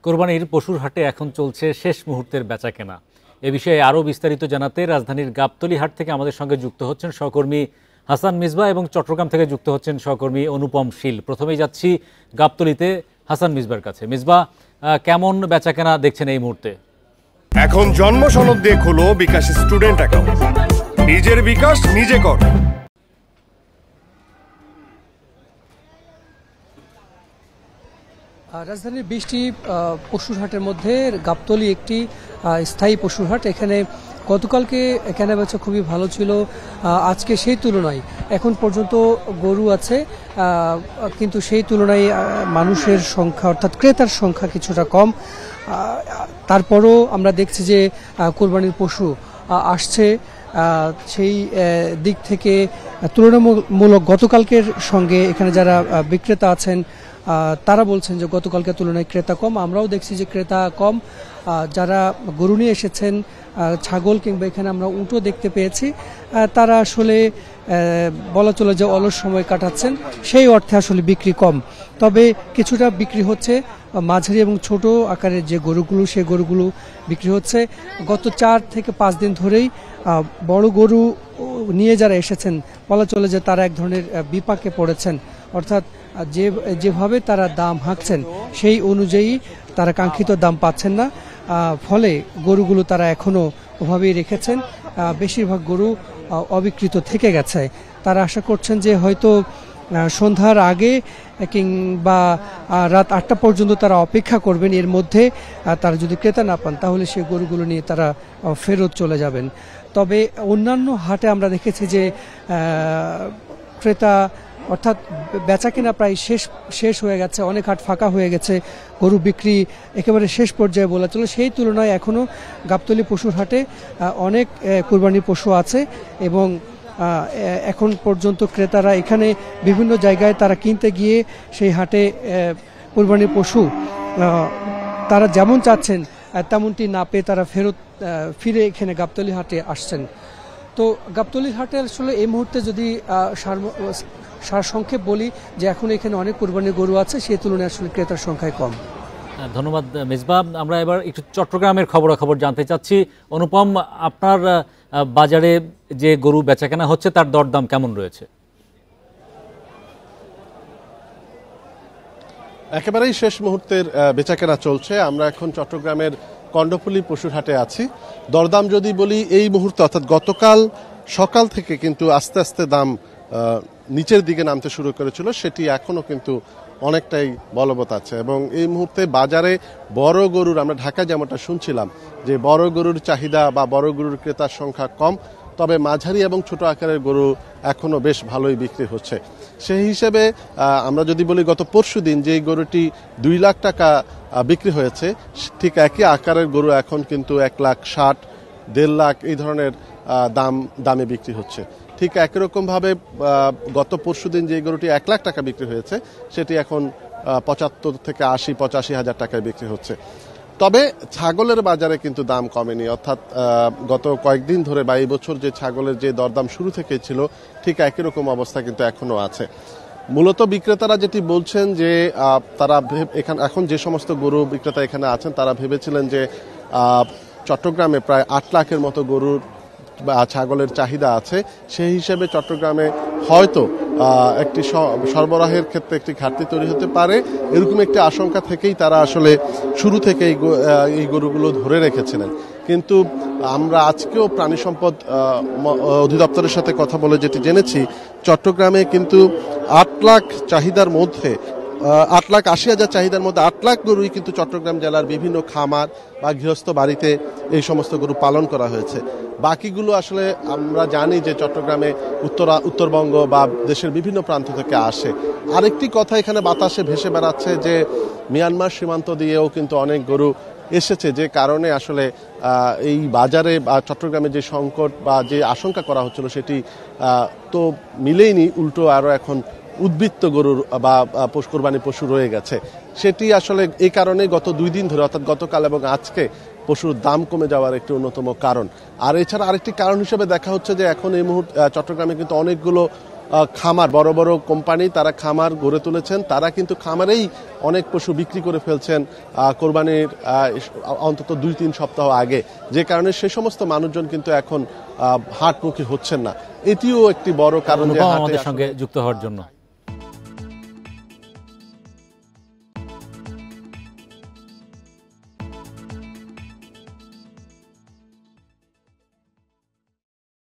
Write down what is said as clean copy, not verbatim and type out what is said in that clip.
কোরবানির পশুর হাটে এখন চলছে শেষ মুহূর্তের বেচাকেনা। এ বিষয়ে আরও বিস্তারিত জানাতে রাজধানীর গাবতলী হাট থেকে আমাদের সঙ্গে যুক্ত হচ্ছেন সহকর্মী হাসান মিসবাহ এবং চট্টগ্রাম থেকে যুক্ত হচ্ছেন সহকর্মী অনুপম শীল। প্রথমেই যাচ্ছি গাবতলীতে হাসান মিসবাহর কাছে। মিসবাহ, কেমন বেচাকেনা দেখছেন এই মুহূর্তে? এখন জন্ম সনদ দিয়ে খোলো বিকাশ স্টুডেন্ট অ্যাকাউন্ট। নিজের বিকাশ নিজে কর। রাজধানীর 20টি পশুর হাটের মধ্যে গাবতলী একটি স্থায়ী পশুর হাট। এখানে গতকালকে কেনাবেচা খুবই ভালো ছিল, আজকে সেই তুলনায় এখন পর্যন্ত গরু আছে, কিন্তু সেই তুলনায় মানুষের সংখ্যা অর্থাৎ ক্রেতার সংখ্যা কিছুটা কম। তারপরও আমরা দেখছি যে কোরবানির পশু আসছে, সেই দিক থেকে তুলনামূলক গতকালকের সঙ্গে এখানে যারা বিক্রেতা আছেন তারা বলছেন যে গতকালকের তুলনায় ক্রেতা কম। আমরাও দেখছি যে ক্রেতা কম। যারা গরু নিয়ে এসেছেন, ছাগল কিংবা এখানে আমরা উটও দেখতে পেয়েছি, তারা আসলে বলা চলে যে অলস সময় কাটাচ্ছেন, সেই অর্থে আসলে বিক্রি কম। তবে কিছুটা বিক্রি হচ্ছে মাঝারি এবং ছোট আকারের যে গরুগুলো, সেই গরুগুলো বিক্রি হচ্ছে। গত 4 থেকে 5 দিন ধরেই বড় গরু নিয়ে যারা এসেছেন, বলা চলে যে তারা এক ধরনের বিপাকে পড়েছেন, অর্থাৎ যেভাবে তারা দাম হাঁকছেন সেই অনুযায়ী তারা কাঙ্ক্ষিত দাম পাচ্ছেন না। ফলে গরুগুলো তারা এখনও ওভাবেই রেখেছেন। বেশিরভাগ গরু অবিকৃত থেকে গেছে। তারা আশা করছেন যে হয়তো সন্ধ্যার আগে কিংবা রাত 8টা পর্যন্ত তারা অপেক্ষা করবেন। এর মধ্যে তারা যদি ক্রেতা না পান তাহলে সেই গরুগুলো নিয়ে তারা ফেরত চলে যাবেন। তবে অন্যান্য হাটে আমরা দেখেছি যে ক্রেতা অর্থাৎ বেচাকেনা প্রায় শেষ হয়ে গেছে, অনেক হাট ফাঁকা হয়ে গেছে, গরু বিক্রি একেবারে শেষ পর্যায়ে বলা চলে। সেই তুলনায় এখনও গাবতলী পশুর হাটে অনেক কুরবানির পশু আছে এবং এখন পর্যন্ত ক্রেতারা এখানে বিভিন্ন জায়গায় তারা কিনতে গিয়ে সেই হাটে কুরবানির পশু তারা যেমন চাচ্ছেন তেমনটি না পেয়ে তারা ফিরে এখানে গাবতলী হাটে আসছেন। তো গাবতলী হাটে আসলে এই মুহূর্তে যদি সারসংক্ষেপ বলি যে এখন এখানে অনেক কুরবানির গরু আছে, সেই তুলনায় আসলে ক্রেতার সংখ্যায় কম। ধন্যবাদ মিসবাহ। আমরা এবার একটু চট্টগ্রামের খবরাখবর জানতে চাচ্ছি। অনুপম, আপনার বাজারে যে গরু বেচাকেনা হচ্ছে তার দরদাম কেমন রয়েছে? একেবারেই শেষ মুহূর্তের বেচাকেনা চলছে। আমরা এখন চট্টগ্রামের কর্ণফুলী পশুর হাটে আছি। দরদাম যদি বলি, এই মুহূর্তে অর্থাৎ গতকাল সকাল থেকে কিন্তু আস্তে আস্তে দাম নিচের দিকে নামতে শুরু করেছিল, সেটি এখনো কিন্তু অনেকটাই বলবৎ আছে এবং এই মুহূর্তে বাজারে বড় গরুর, আমরা ঢাকায় যেমনটা শুনছিলাম যে বড় গরুর চাহিদা বা বড় গরুর ক্রেতার সংখ্যা কম, তবে মাঝারি এবং ছোট আকারের গরু এখনো বেশ ভালোই বিক্রি হচ্ছে। সেই হিসেবে আমরা যদি বলি গত পরশুদিন যে গরুটি 2 লাখ টাকা বিক্রি হয়েছে, ঠিক একই আকারের গরু এখন কিন্তু 1,60,000, 1.5 লাখ এই ধরনের দামে বিক্রি হচ্ছে। ঠিক একই রকমভাবে গত পরশুদিন যে গরুটি 1 লাখ টাকা বিক্রি হয়েছে সেটি এখন 75 থেকে 80-85 হাজার টাকায় বিক্রি হচ্ছে। তবে ছাগলের বাজারে কিন্তু দাম কমেনি, অর্থাৎ গত কয়েকদিন ধরে বা এই বছর যে ছাগলের যে দরদাম শুরু থেকে ছিল ঠিক একই রকম অবস্থা কিন্তু এখনো আছে। মূলত বিক্রেতারা যেটি বলছেন যে তারা এখন যে সমস্ত গরু বিক্রেতা এখানে আছেন তারা ভেবেছিলেন যে চট্টগ্রামে প্রায় 8 লাখের মতো গরুর বা ছাগলের চাহিদা আছে, সেই হিসেবে চট্টগ্রামে হয়তো একটি সরবরাহের ক্ষেত্রে একটি ঘাটতি তৈরি হতে পারে, এরকম একটি আশঙ্কা থেকেই তারা আসলে শুরু থেকে এই গরুগুলো ধরে রেখেছিলেন। কিন্তু আমরা আজকেও প্রাণী সম্পদ অধিদপ্তরের সাথে কথা বলে যেটি জেনেছি, চট্টগ্রামে কিন্তু 8 লাখ চাহিদার মধ্যে 8,80,000 চাহিদার মধ্যে 8 লাখ গরুই কিন্তু চট্টগ্রাম জেলার বিভিন্ন খামার বা গৃহস্থ বাড়িতে এই সমস্ত গরু পালন করা হয়েছে। বাকিগুলো আসলে আমরা জানি যে চট্টগ্রামে উত্তরবঙ্গ বা দেশের বিভিন্ন প্রান্ত থেকে আসে। আরেকটি কথা এখানে বাতাসে ভেসে বেড়াচ্ছে যে মিয়ানমার সীমান্ত দিয়েও কিন্তু অনেক গরু এসেছে, যে কারণে আসলে এই বাজারে বা চট্টগ্রামে যে সংকট বা যে আশঙ্কা করা হচ্ছিল সেটি তো মিলেইনি, উল্টো আরও এখন উদ্বৃত্ত গরুর বা কোরবানি পশু রয়ে গেছে। সেটি আসলে এই কারণে গত 2 দিন ধরে অর্থাৎ গতকাল এবং আজকে পশুর দাম কমে যাওয়ার একটি অন্যতম কারণ। আর এছাড়া আরেকটি কারণ হিসেবে দেখা হচ্ছে যে এখন এই মুহূর্তে চট্টগ্রামে কিন্তু অনেকগুলো খামার, বড় বড় কোম্পানি তারা খামার গড়ে তুলেছেন, তারা কিন্তু খামারেই অনেক পশু বিক্রি করে ফেলছেন কোরবানির অন্তত 2-3 সপ্তাহ আগে, যে কারণে সে সমস্ত মানুষজন কিন্তু এখন হাটমুখী হচ্ছেন না। এটিও একটি বড় কারণ যে আমাদের সঙ্গে যুক্ত হওয়ার জন্য।